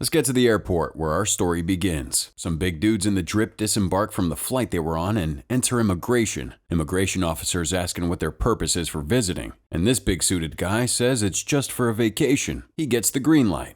Let's get to the airport where our story begins. Some big dudes in the drip disembark from the flight they were on and enter immigration. Immigration officers asking what their purpose is for visiting. And this big suited guy says it's just for a vacation. He gets the green light.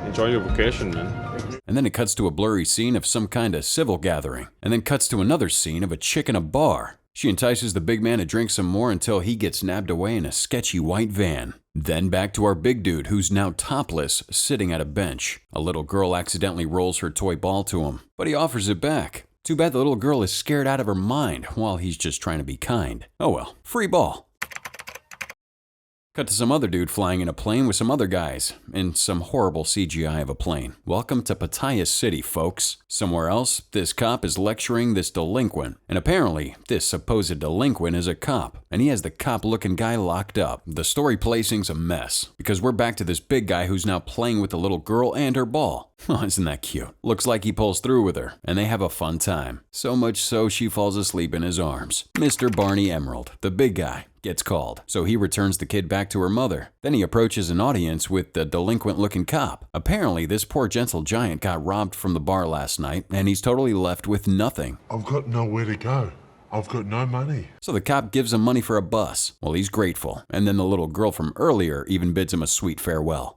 Enjoy your vacation, man. And then it cuts to a blurry scene of some kind of civil gathering. And then cuts to another scene of a chick in a bar. She entices the big man to drink some more until he gets nabbed away in a sketchy white van. Then back to our big dude who's now topless, sitting at a bench. A little girl accidentally rolls her toy ball to him, but he offers it back. Too bad the little girl is scared out of her mind while he's just trying to be kind. Oh well, free ball. Cut to some other dude flying in a plane with some other guys, and some horrible CGI of a plane. Welcome to Pattaya City, folks. Somewhere else, this cop is lecturing this delinquent, and apparently, this supposed delinquent is a cop, and he has the cop-looking guy locked up. The story placing's a mess, because we're back to this big guy who's now playing with the little girl and her ball. Oh, isn't that cute? Looks like he pulls through with her, and they have a fun time. So much so she falls asleep in his arms. Mr. Barney Emerald, the big guy, gets called, so he returns the kid back to her mother. Then he approaches an audience with the delinquent-looking cop. Apparently, this poor gentle giant got robbed from the bar last night, and he's totally left with nothing. I've got nowhere to go. I've got no money. So the cop gives him money for a bus. Well, he's grateful, and then the little girl from earlier even bids him a sweet farewell.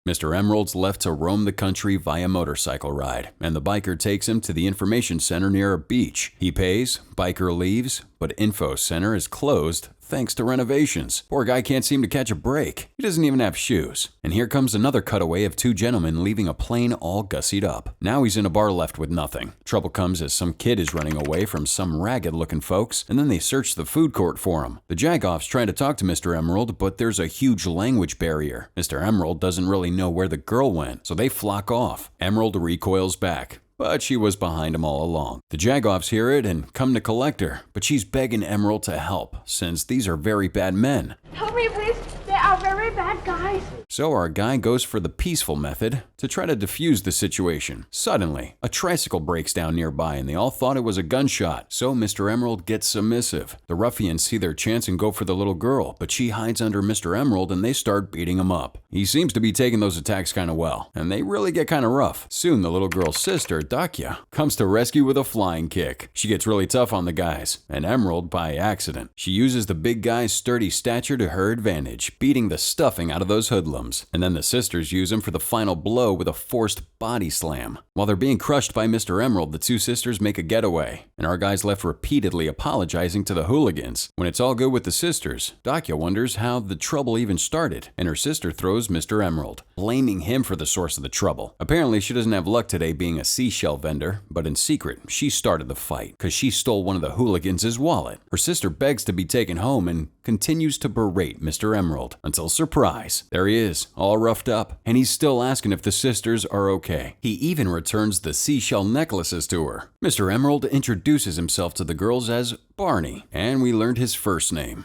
Mr. Emerald's left to roam the country via motorcycle ride, and the biker takes him to the information center near a beach. He pays, biker leaves, but info center is closed thanks to renovations. Poor guy can't seem to catch a break. He doesn't even have shoes. And here comes another cutaway of two gentlemen leaving a plane all gussied up. Now he's in a bar left with nothing. Trouble comes as some kid is running away from some ragged-looking folks, and then they search the food court for him. The jagoffs try to talk to Mr. Emerald, but there's a huge language barrier. Mr. Emerald doesn't really know where the girl went, so they flock off. Emerald recoils back, but she was behind him all along. The jagoffs hear it and come to collect her, but she's begging Emerald to help, since these are very bad men. Help me, please. They are very bad guys. So our guy goes for the peaceful method to try to defuse the situation. Suddenly, a tricycle breaks down nearby and they all thought it was a gunshot, so Mr. Emerald gets submissive. The ruffians see their chance and go for the little girl, but she hides under Mr. Emerald and they start beating him up. He seems to be taking those attacks kinda well, and they really get kinda rough. Soon the little girl's sister, Dakya, comes to rescue with a flying kick. She gets really tough on the guys, and Emerald by accident. She uses the big guy's sturdy stature to her advantage, beating the stuffing out of those hoodlums. And then the sisters use him for the final blow with a forced body slam. While they're being crushed by Mr. Emerald, the two sisters make a getaway, and our guy's left repeatedly apologizing to the hooligans. When it's all good with the sisters, Dakya wonders how the trouble even started, and her sister throws Mr. Emerald, blaming him for the source of the trouble. Apparently, she doesn't have luck today being a seashell vendor, but in secret, she started the fight because she stole one of the hooligans' wallet. Her sister begs to be taken home and continues to berate Mr. Emerald until, surprise, there he is, all roughed up, and he's still asking if the sisters are okay. He even returns the seashell necklaces to her. Mr. Emerald introduces himself to the girls as Barney, and we learned his first name.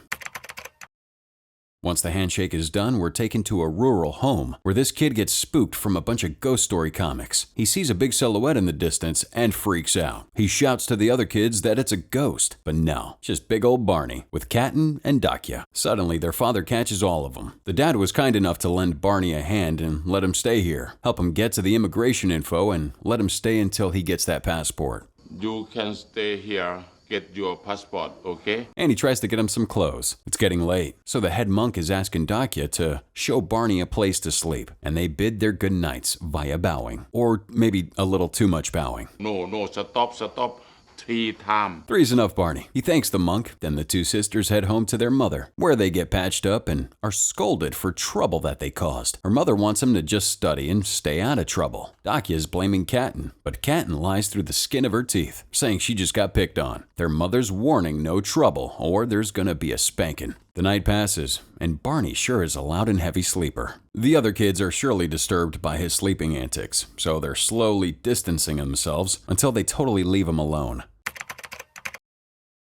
Once the handshake is done, we're taken to a rural home where this kid gets spooked from a bunch of ghost story comics. He sees a big silhouette in the distance and freaks out. He shouts to the other kids that it's a ghost, but no, just big old Barney with Katten and Dakya. Suddenly, their father catches all of them. The dad was kind enough to lend Barney a hand and let him stay here, help him get to the immigration info, and let him stay until he gets that passport. You can stay here. Get your passport, okay? And he tries to get him some clothes. It's getting late, so the head monk is asking Dakya to show Barney a place to sleep, and they bid their good nights via bowing. Or maybe a little too much bowing. No, stop. 3 times. 3's enough, Barney. He thanks the monk, then the two sisters head home to their mother, where they get patched up and are scolded for trouble that they caused. Her mother wants him to just study and stay out of trouble. Dakya is blaming Katten, but Katten lies through the skin of her teeth, saying she just got picked on. Their mother's warning no trouble, or there's gonna be a spanking. The night passes, and Barney sure is a loud and heavy sleeper. The other kids are surely disturbed by his sleeping antics, so they're slowly distancing themselves until they totally leave him alone.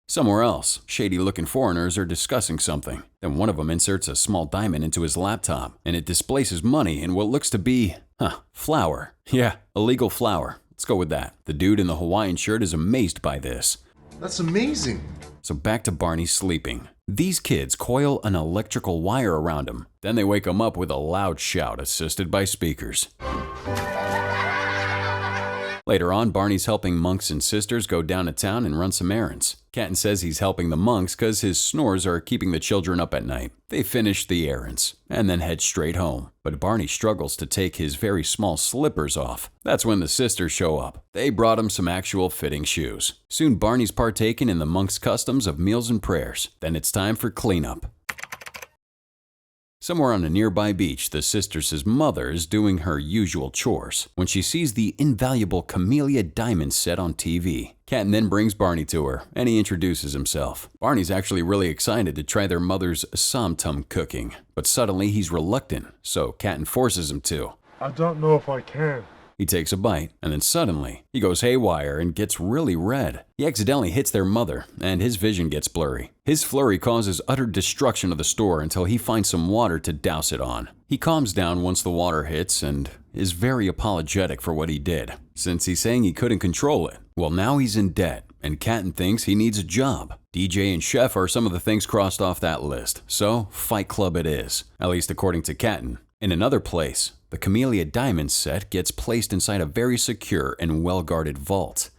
Somewhere else, shady-looking foreigners are discussing something. Then one of them inserts a small diamond into his laptop, and it displaces money in what looks to be, flour. Yeah, illegal flour. Let's go with that. The dude in the Hawaiian shirt is amazed by this. That's amazing. So back to Barney sleeping. These kids coil an electrical wire around him. Then they wake him up with a loud shout assisted by speakers. Later on, Barney's helping monks and sisters go down to town and run some errands. Canton says he's helping the monks because his snores are keeping the children up at night. They finish the errands and then head straight home. But Barney struggles to take his very small slippers off. That's when the sisters show up. They brought him some actual fitting shoes. Soon Barney's partaken in the monks' customs of meals and prayers. Then it's time for cleanup. Somewhere on a nearby beach, the sister's mother is doing her usual chores when she sees the invaluable camellia diamond set on TV. Canton then brings Barney to her, and he introduces himself. Barney's actually really excited to try their mother's somtum cooking, but suddenly he's reluctant, so Canton forces him to. I don't know if I can. He takes a bite, and then suddenly, he goes haywire and gets really red. He accidentally hits their mother, and his vision gets blurry. His flurry causes utter destruction of the store until he finds some water to douse it on. He calms down once the water hits and is very apologetic for what he did, since he's saying he couldn't control it. Well, now he's in debt, and Canton thinks he needs a job. DJ and chef are some of the things crossed off that list, so Fight Club it is, at least according to Canton. In another place, the camellia diamond set gets placed inside a very secure and well-guarded vault.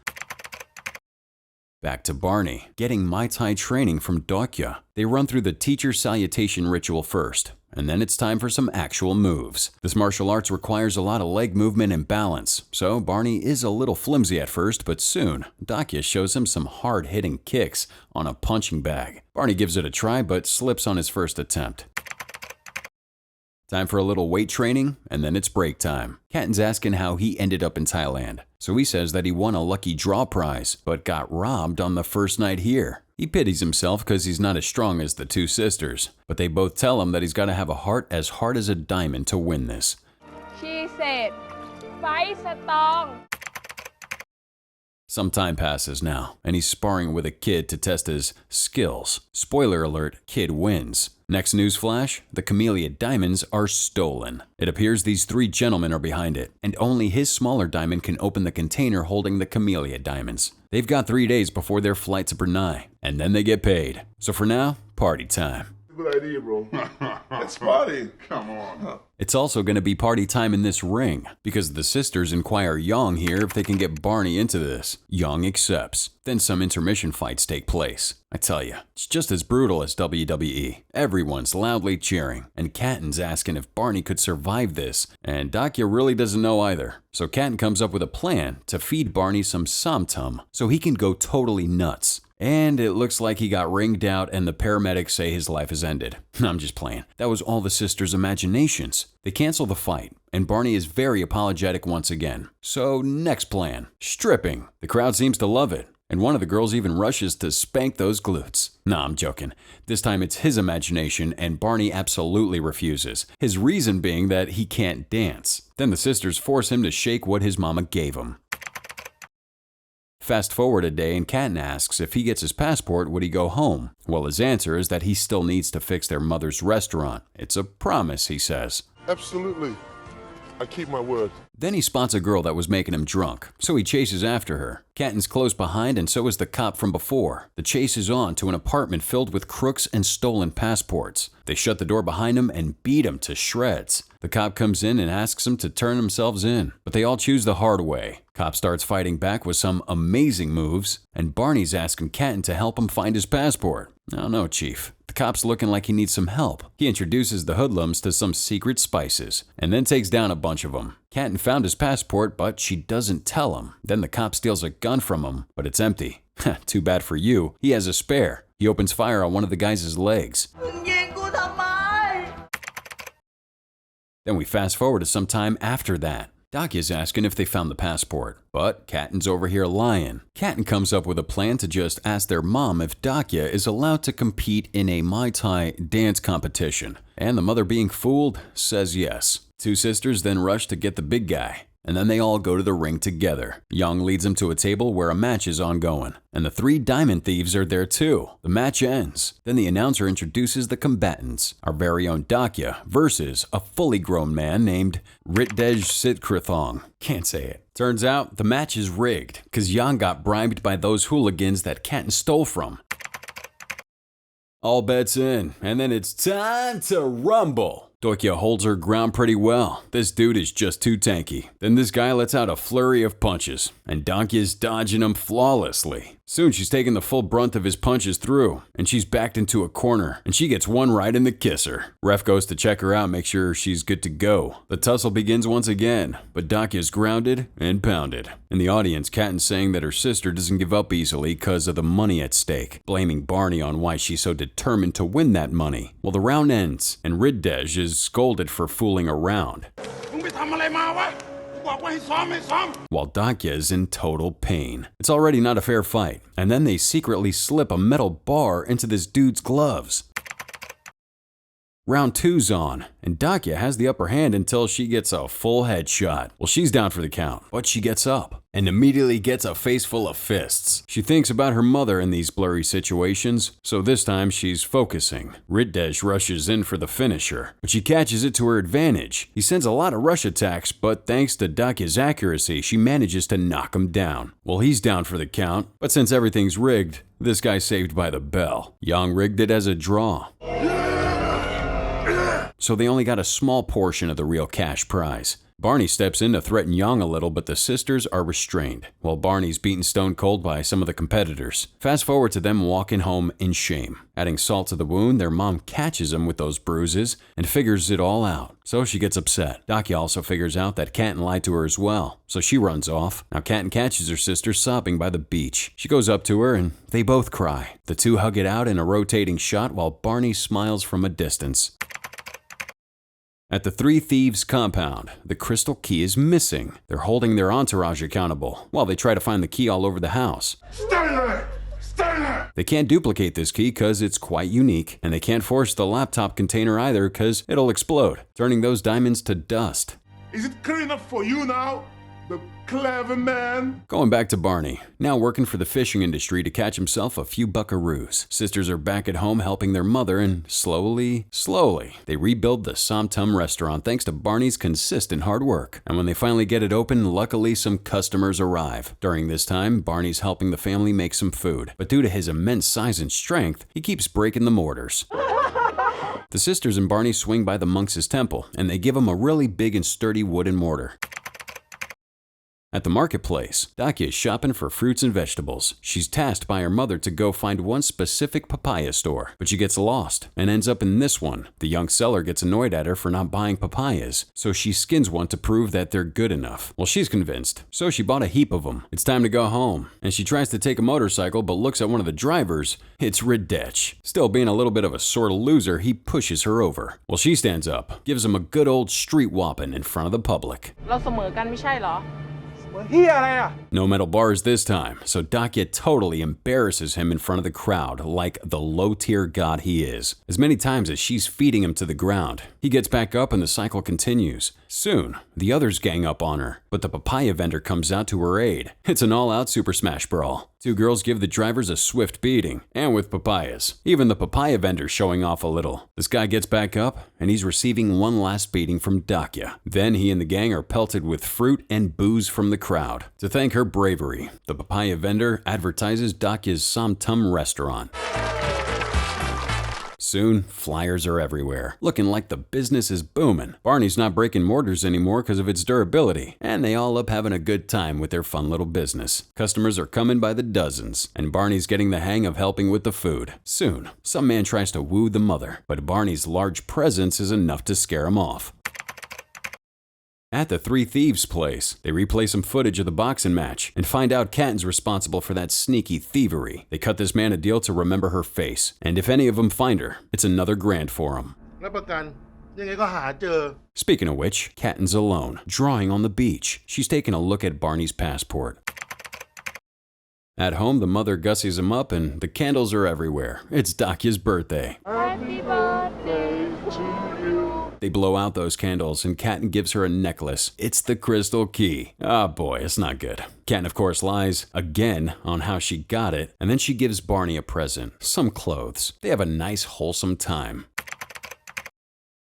Back to Barney, getting Muay Thai training from Dokya. They run through the teacher salutation ritual first, and then it's time for some actual moves. This martial arts requires a lot of leg movement and balance, so Barney is a little flimsy at first, but soon, Dokya shows him some hard-hitting kicks on a punching bag. Barney gives it a try, but slips on his first attempt. Time for a little weight training, and then it's break time. Canton's asking how he ended up in Thailand. So he says that he won a lucky draw prize, but got robbed on the first night here. He pities himself because he's not as strong as the two sisters, but they both tell him that he's got to have a heart as hard as a diamond to win this. She said, fight strong. Some time passes now, and he's sparring with a kid to test his skills. Spoiler alert, kid wins. Next news flash, the camellia diamonds are stolen. It appears these three gentlemen are behind it, and only his smaller diamond can open the container holding the camellia diamonds. They've got 3 days before their flight to Brunei, and then they get paid. So for now, party time. Good idea, bro. Let's party. Come on. It's also going to be party time in this ring, because the sisters inquire Young here if they can get Barney into this. Young accepts. Then some intermission fights take place. I tell you, it's just as brutal as WWE. Everyone's loudly cheering, and Canton's asking if Barney could survive this, and Dokya really doesn't know either. So Canton comes up with a plan to feed Barney some somtum so he can go totally nuts. And it looks like he got ringed out and the paramedics say his life is ended. I'm just playing. That was all the sisters' imaginations. They cancel the fight, and Barney is very apologetic once again. So next plan, stripping. The crowd seems to love it, and one of the girls even rushes to spank those glutes. Nah, I'm joking. This time it's his imagination, and Barney absolutely refuses. His reason being that he can't dance. Then the sisters force him to shake what his mama gave him. Fast forward a day and Canton asks if he gets his passport, would he go home? Well, his answer is that he still needs to fix their mother's restaurant. It's a promise, he says. Absolutely. I keep my word. Then he spots a girl that was making him drunk, so he chases after her. Canton's close behind and so is the cop from before. The chase is on to an apartment filled with crooks and stolen passports. They shut the door behind him and beat him to shreds. The cop comes in and asks him to turn themselves in, but they all choose the hard way. Cop starts fighting back with some amazing moves, and Barney's asking Canton to help him find his passport. I don't know, Chief. The cop's looking like he needs some help. He introduces the hoodlums to some secret spices, and then takes down a bunch of them. Canton found his passport, but she doesn't tell him. Then the cop steals a gun from him, but it's empty. Too bad for you. He has a spare. He opens fire on one of the guys' legs. Then we fast forward to some time after that. Dokya's asking if they found the passport, but Canton's over here lying. Canton comes up with a plan to just ask their mom if Dokya is allowed to compete in a Muay Thai dance competition, and the mother, being fooled, says yes. Two sisters then rush to get the big guy, and then they all go to the ring together. Young leads them to a table where a match is ongoing, and the three diamond thieves are there too. The match ends. Then the announcer introduces the combatants, our very own Dokya versus a fully grown man named Ritdej Sitkrathong. Can't say it. Turns out the match is rigged, because Young got bribed by those hooligans that Canton stole from. All bets in, and then it's time to rumble. Dakia holds her ground pretty well. This dude is just too tanky. Then this guy lets out a flurry of punches, and Dakia's dodging them flawlessly. Soon she's taking the full brunt of his punches through, and she's backed into a corner, and she gets one right in the kisser. Ref goes to check her out, make sure she's good to go. The tussle begins once again, but Dakia's grounded and pounded. In the audience, Katten's saying that her sister doesn't give up easily because of the money at stake, blaming Barney on why she's so determined to win that money. Well, the round ends, and Riddej is scolded for fooling around, while Dakia is in total pain. It's already not a fair fight, and then they secretly slip a metal bar into this dude's gloves. Round 2's on, and Dakia has the upper hand until she gets a full headshot. Well, she's down for the count, but she gets up and immediately gets a face full of fists. She thinks about her mother in these blurry situations, so this time she's focusing. Riddej rushes in for the finisher, but she catches it to her advantage. He sends a lot of rush attacks, but thanks to Dakia's accuracy, she manages to knock him down. Well, he's down for the count, but since everything's rigged, this guy's saved by the bell. Yang rigged it as a draw, so they only got a small portion of the real cash prize. Barney steps in to threaten Yang a little, but the sisters are restrained, while Barney's beaten stone cold by some of the competitors. Fast forward to them walking home in shame. Adding salt to the wound, their mom catches them with those bruises and figures it all out, so she gets upset. Dakia also figures out that Katten lied to her as well, so she runs off. Now Katten catches her sister sobbing by the beach. She goes up to her and they both cry. The two hug it out in a rotating shot while Barney smiles from a distance. At the Three Thieves compound, the crystal key is missing. They're holding their entourage accountable while they try to find the key all over the house. Stay there! Stay there! They can't duplicate this key because it's quite unique, and they can't force the laptop container either because it'll explode, turning those diamonds to dust. Is it clear enough for you now? The clever man? Going back to Barney, now working for the fishing industry to catch himself a few buckaroos. Sisters are back at home helping their mother, and slowly, they rebuild the Somtum restaurant thanks to Barney's consistent hard work. And when they finally get it open, luckily some customers arrive. During this time, Barney's helping the family make some food, but due to his immense size and strength, he keeps breaking the mortars. The sisters and Barney swing by the monks' temple, and they give him a really big and sturdy wooden mortar. At the marketplace, Dakia is shopping for fruits and vegetables. She's tasked by her mother to go find one specific papaya store, but she gets lost and ends up in this one. The young seller gets annoyed at her for not buying papayas, so she skins one to prove that they're good enough. Well, she's convinced, so she bought a heap of them. It's time to go home, and she tries to take a motorcycle but looks at one of the drivers. It's Riddej. Still being a little bit of a sore loser, he pushes her over. Well, she stands up, gives him a good old street whopping in front of the public. เราเสมอกันไม่ใช่เหรอ No metal bars this time, so Dakia totally embarrasses him in front of the crowd like the low-tier god he is. As many times as she's feeding him to the ground, he gets back up and the cycle continues. Soon, the others gang up on her, but the papaya vendor comes out to her aid. It's an all-out Super Smash Brawl. Two girls give the drivers a swift beating, and with papayas. Even the papaya vendor's showing off a little. This guy gets back up, and he's receiving one last beating from Dakia. Then he and the gang are pelted with fruit and booze from the crowd. To thank her bravery, the papaya vendor advertises Dakia's Somtum restaurant. Soon, flyers are everywhere, looking like the business is booming. Barney's not breaking mortars anymore because of its durability, and they all up having a good time with their fun little business. Customers are coming by the dozens, and Barney's getting the hang of helping with the food. Soon, some man tries to woo the mother, but Barney's large presence is enough to scare him off. At the Three Thieves place, they replay some footage of the boxing match and find out Katten's responsible for that sneaky thievery. They cut this man a deal to remember her face, and if any of them find her, it's another grand for him. รับประกันยังไงก็หาเจอ Speaking of which, Katten's alone, drawing on the beach. She's taking a look at Barney's passport. At home, the mother gussies him up and the candles are everywhere. It's Dakia's birthday. Happy birthday to you. They blow out those candles and Katten gives her a necklace. It's the crystal key. Ah, boy, it's not good. Katten, of course, lies again on how she got it, and then she gives Barney a present, some clothes. They have a nice, wholesome time.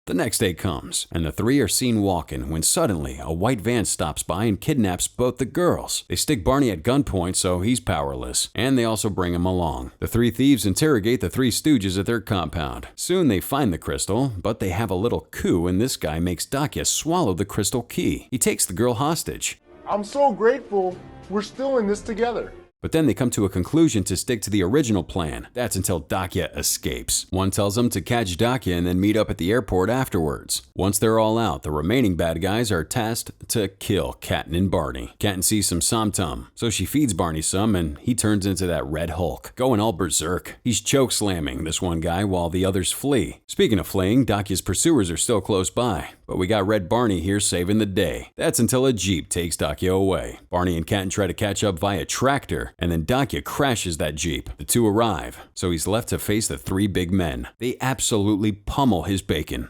The next day comes, and the three are seen walking when suddenly a white van stops by and kidnaps both the girls. They stick Barney at gunpoint so he's powerless, and they also bring him along. The three thieves interrogate the three stooges at their compound. Soon they find the crystal, but they have a little coup and this guy makes Dakia swallow the crystal key. He takes the girl hostage. I'm so grateful we're still in this together. But then they come to a conclusion to stick to the original plan. That's until Dakia escapes. One tells them to catch Dakia and then meet up at the airport afterwards. Once they're all out, the remaining bad guys are tasked to kill Captain and Barney. Captain sees some Somtum, so she feeds Barney some and he turns into that Red Hulk, going all berserk. He's choke slamming this one guy while the others flee. Speaking of fleeing, Dakia's pursuers are still close by, but we got Red Barney here saving the day. That's until a Jeep takes Dakia away. Barney and Captain try to catch up via tractor, and then Dakia crashes that Jeep. The two arrive, so he's left to face the three big men. They absolutely pummel his bacon.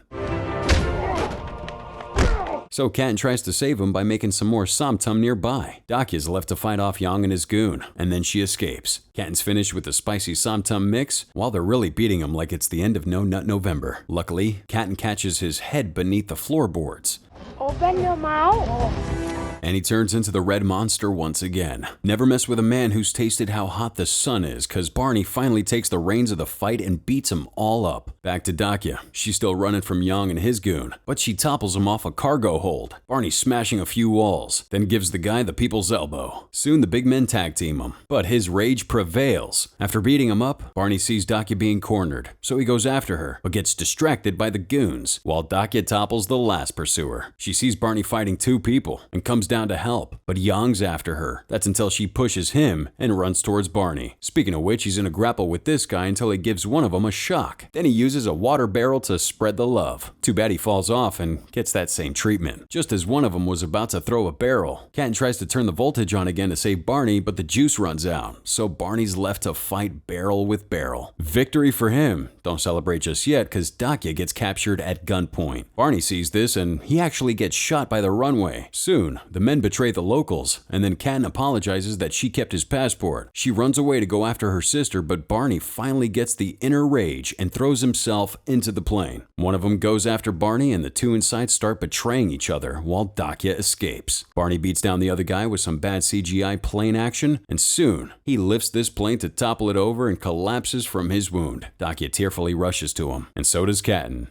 So Captain tries to save him by making some more Somtum nearby. Dakia's left to fight off Yang and his goon, and then she escapes. Captain's finished with the spicy Somtum mix, while they're really beating him like it's the end of No Nut November. Luckily, Captain catches his head beneath the floorboards. Open your mouth. And he turns into the red monster once again. Never mess with a man who's tasted how hot the sun is, cause Barney finally takes the reins of the fight and beats them all up. Back to Dakia. She's still running from Yang and his goon, but she topples him off a cargo hold. Barney smashing a few walls, then gives the guy the people's elbow. Soon the big men tag team him, but his rage prevails. After beating him up, Barney sees Dakia being cornered, so he goes after her, but gets distracted by the goons, while Dakia topples the last pursuer. She sees Barney fighting two people, and comes down to help, but Yang's after her. That's until she pushes him and runs towards Barney. Speaking of which, he's in a grapple with this guy until he gives one of them a shock. Then he uses a water barrel to spread the love. Too bad he falls off and gets that same treatment. Just as one of them was about to throw a barrel, Captain tries to turn the voltage on again to save Barney, but the juice runs out, so Barney's left to fight barrel with barrel. Victory for him. Don't celebrate just yet, cause Dakia gets captured at gunpoint. Barney sees this and he actually gets shot by the runway. Soon, the men betray the locals, and then Captain apologizes that she kept his passport. She runs away to go after her sister, but Barney finally gets the inner rage and throws himself into the plane. One of them goes after Barney and the two inside start betraying each other while Dakia escapes. Barney beats down the other guy with some bad CGI plane action, and soon he lifts this plane to topple it over and collapses from his wound. Dakia tearfully rushes to him, and so does Captain.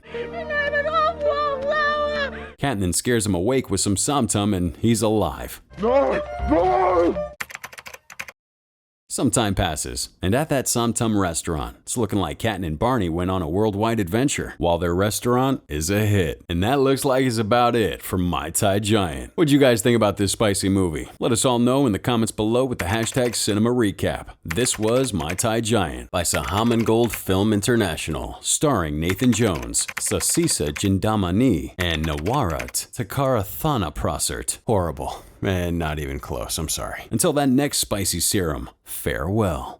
Captain then scares him awake with some Somtum and he's alive. No! No! Some time passes, and at that Somtum restaurant, it's looking like Captain and Barney went on a worldwide adventure, while their restaurant is a hit. And that looks like it's about it for My Thai Giant. What'd you guys think about this spicy movie? Let us all know in the comments below with the hashtag #CinemaRecap. This was My Thai Giant by Sahaman Gold Film International, starring Nathan Jones, Sasisa Jindamani, and Nawarat Takarathana Prasert. Horrible. And not even close, I'm sorry. Until that next spicy serum, farewell.